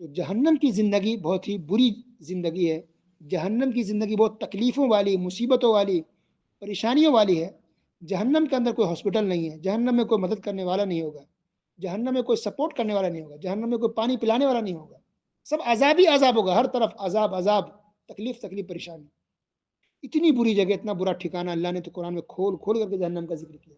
تو جہنم کی زندگی بہت ہی بری زندگی ہے، جہنم کی زندگی بہت تکلیفوں والی، مصیبتوں والی، پریشانیوں والی ہے۔ جہنم کے اندر کوئی ہاسپٹل نہیں ہے، جہنم میں کوئی مدد کرنے والا نہیں ہوگا، جہنم میں کوئی سپورٹ کرنے والا نہیں ہوگا، جہنم میں کوئی پانی پلانے والا نہیں ہوگا، سب عذاب ہی عذاب ہوگا، ہر طرف عذاب عذاب، تکلیف تکلیف، پریشانی۔ اتنی بری جگہ، اتنا برا ٹھکانہ اللہ نے تو قرآن میں کھول کھول کر کے جہنم کا ذکر کیا۔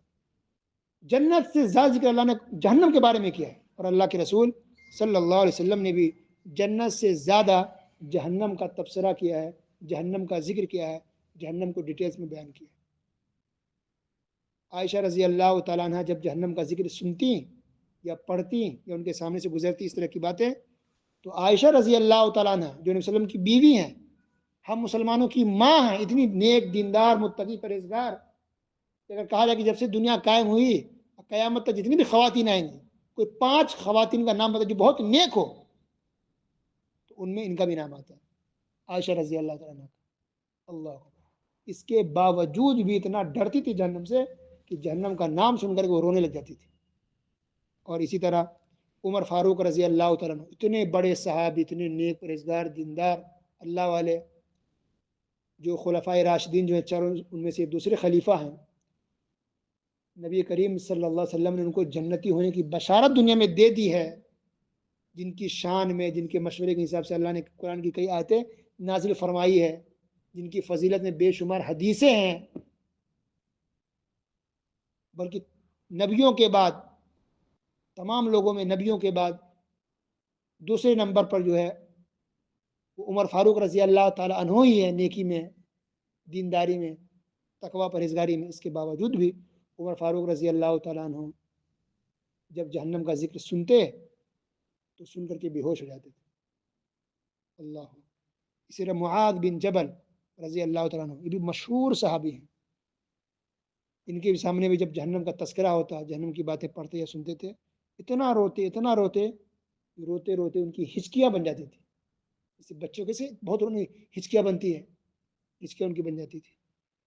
جنت سے زیادہ ذکر اللہ نے جہنم کے بارے میں کیا ہے، اور اللہ کے رسول صلی اللہ علیہ وسلم نے بھی جنت سے زیادہ جہنم کا تبصرہ کیا ہے، جہنم کا ذکر کیا ہے، جہنم کو ڈیٹیلز میں بیان کیا ہے۔ عائشہ رضی اللہ تعالیٰ عنہ جب جہنم کا ذکر سنتی یا پڑھتی یا ان کے سامنے سے گزرتی اس طرح کی باتیں، تو عائشہ رضی اللہ تعالیٰ عنہ جو نبی صلی اللہ علیہ وسلم کی بیوی ہیں، ہم مسلمانوں کی ماں ہیں، اتنی نیک، دیندار، متقی، پرہیزگار، اگر کہا جائے کہ جب سے دنیا قائم ہوئی قیامت تک جتنی بھی خواتین آئیں گی، کوئی 5 خواتین کا نام بتا جو بہت نیک ہو، تو ان میں ان کا بھی نام آتا ہے، عائشہ رضی اللہ تعالیٰ عنہ کا۔ اللہ اکبر۔ اس کے باوجود بھی اتنا ڈرتی تھی جہنم سے کہ جہنم کا نام سن کر کے وہ رونے لگ جاتی تھی۔ اور اسی طرح عمر فاروق رضی اللہ تعالیٰ عنہ، اتنے بڑے صحابی، اتنے نیک، پرہیزگار، دیندار، اللہ والے، جو خلفائے راشدین جو ہیں چاروں، ان میں سے دوسرے خلیفہ ہیں، نبی کریم صلی اللہ علیہ وسلم نے ان کو جنتی ہونے کی بشارت دنیا میں دے دی ہے، جن کی شان میں، جن کے مشورے کے حساب سے اللہ نے قرآن کی کئی آیتیں نازل فرمائی ہے، جن کی فضیلت میں بے شمار حدیثیں ہیں، بلکہ نبیوں کے بعد، تمام لوگوں میں نبیوں کے بعد دوسرے نمبر پر جو ہے وہ عمر فاروق رضی اللہ تعالی عنہ ہی ہے، نیکی میں، دینداری میں، تقوی پرہیزگاری میں۔ اس کے باوجود بھی عمر فاروق رضی اللہ تعالیٰ عنہ جب جہنم کا ذکر سنتے تو سن کر کے بے ہوش ہو جاتے تھے۔ اللہ۔ اسی طرح معاذ بن جبل رضی اللہ تعالیٰ عنہ، یہ بھی مشہور صحابی ہیں، ان کے سامنے بھی جب جہنم کا تذکرہ ہوتا، جہنم کی باتیں پڑھتے یا سنتے تھے، اتنا روتے، اتنا روتے، روتے روتے ان کی ہچکیاں بن جاتی تھی، جیسے بچوں کے سے بہت رونے ہچکیاں بنتی ہیں، ہچکیاں ان کی بن جاتی تھی،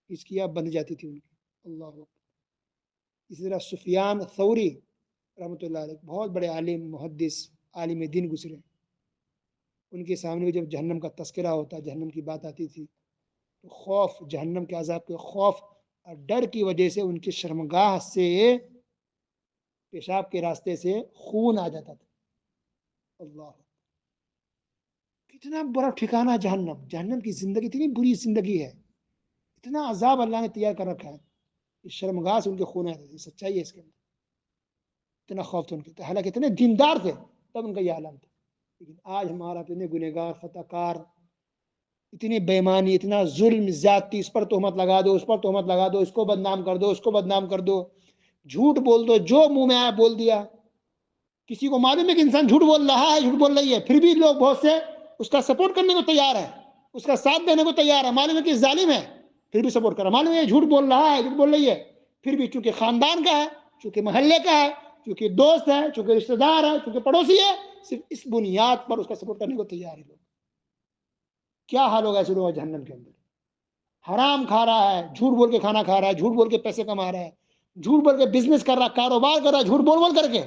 ہچکیاں بن جاتی تھی ان کی۔ اللہ اکبر۔ اسی طرح سفیان ثوری رحمۃ اللہ علیہ، بہت بڑے عالم، محدث، عالم دین گزرے، ان کے سامنے بھی جب جہنم کا تذکرہ ہوتا، جہنم کی بات آتی تھی، تو خوف، جہنم کے عذاب کے خوف اور ڈر کی وجہ سے ان کی شرمگاہ سے، پیشاب کے راستے سے خون آ جاتا تھا۔ اللہ، کتنا بڑا ٹھکانہ جہنم، جہنم کی زندگی اتنی بری زندگی ہے، اتنا عذاب اللہ نے تیار کر رکھا ہے، اس شرمگاہ سے ان کے خون آتے تھے۔ سچائی ہے اس کے اندر، اتنا خوف تھا ان کے، حالانکہ اتنے دیندار تھے تب ان کا یہ عالم تھا۔ لیکن آج ہمارا اتنے گنہگار، خطا کار، اتنی بےمانی، اتنا ظلم، زیادتی، اس پر تہمت لگا دو، اس پر تہمت لگا دو، اس کو بدنام کر دو، اس کو بدنام کر دو، جھوٹ بول دو، جو منہ میں آیا بول دیا۔ کسی کو معلوم ہے کہ انسان جھوٹ بول رہا ہے، جھوٹ بول رہی ہے، پھر بھی لوگ بہت سے اس کا سپورٹ کرنے کو تیار ہے، اس کا ساتھ دینے کو تیار ہے، معلوم ہے کہ ظالم ہے پھر بھی سپورٹ کر رہا ہے، معلوم ہے جھوٹ بول رہا ہے، جھوٹ بول رہی ہے، پھر بھی چونکہ خاندان کا ہے، چونکہ محلے کا ہے، چونکہ دوست ہے، چونکہ رشتہ دار ہے، چونکہ پڑوسی ہے، صرف اس بنیاد پر اس کا سپورٹ کرنے کو تیار ہے لوگ۔ کیا حال ہوگا ایسے لوگوں کا جہنم کے اندر؟ حرام کھا رہا ہے، جھوٹ بول کے کھانا کھا رہا ہے، جھوٹ بول کے پیسے کما رہا ہے، جھوٹ بول کے بزنس کر رہا ہے، کاروبار کر رہا ہے، جھوٹ بول بول کر کے،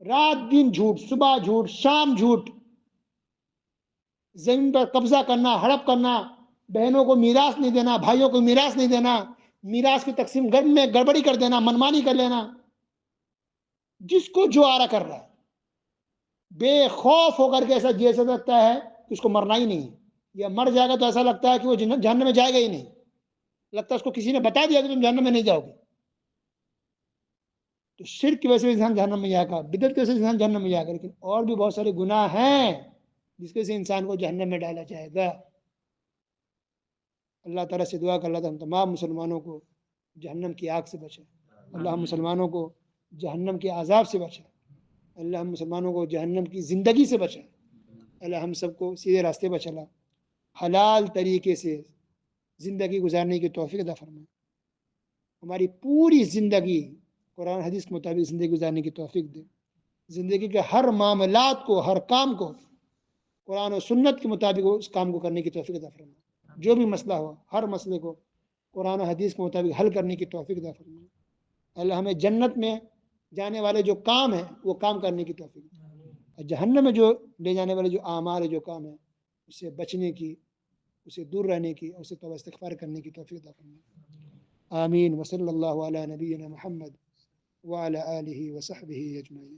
رات دن جھوٹ، صبح جھوٹ، شام جھوٹ، زمین پر قبضہ کرنا، ہڑپ کرنا، بہنوں کو میراث نہیں دینا، بھائیوں کو میراث نہیں دینا، میراث کی تقسیم گھر میں گڑبڑی کر دینا، منمانی کر لینا، جس کو جو آ رہا کر رہا ہے، بے خوف ہو کر کے ایسا جیسا لگتا ہے کہ اس کو مرنا ہی نہیں، یا مر جائے گا تو ایسا لگتا ہے کہ وہ جہنم میں جائے گا ہی نہیں، لگتا ہے اس کو کسی نے بتا دیا کہ تم جہنم میں نہیں جاؤ گے۔ تو شرک کی وجہ سے انسان جہنم میں جائے گا، بدعت کی وجہ سے انسان جہنم میں جائے گا، لیکن اور بھی بہت سارے گناہ ہیں جس کی وجہ سے انسان کو جہنم میں ڈالا جائے گا۔ اللہ تعالیٰ سے دعا کر، اللہ تعالیٰ ہم تمام مسلمانوں کو جہنم کی آگ سے بچائے، اللہ ہم مسلمانوں کو جہنم کے عذاب سے بچائے، اللہ ہم مسلمانوں کو جہنم کی زندگی سے بچائے، اللہ ہم سب کو سیدھے راستے پر چلا، حلال طریقے سے زندگی گزارنے کی توفیق عطا فرمائے، ہماری پوری زندگی قرآن حدیث کے مطابق زندگی گزارنے کی توفیق دے، زندگی کے ہر معاملات کو، ہر کام کو قرآن و سنت کے مطابق اس کام کو کرنے کی توفیق عطا فرمائے، جو بھی مسئلہ ہو ہر مسئلے کو قرآن و حدیث کے مطابق حل کرنے کی توفیق عطا فرمائے، اللہ ہمیں جنت میں جانے والے جو کام ہیں وہ کام کرنے کی توفیق دے، اور جہنم میں جو لے جانے والے جو اعمال جو کام ہیں اس سے بچنے کی، اسے دور رہنے کی، اسے توبہ استغفار کرنے کی توفیق عطا فرمائے۔ آمین۔ وصلی اللہ علی نبینا محمد وعلی آلہ وصحبہ اجمعین۔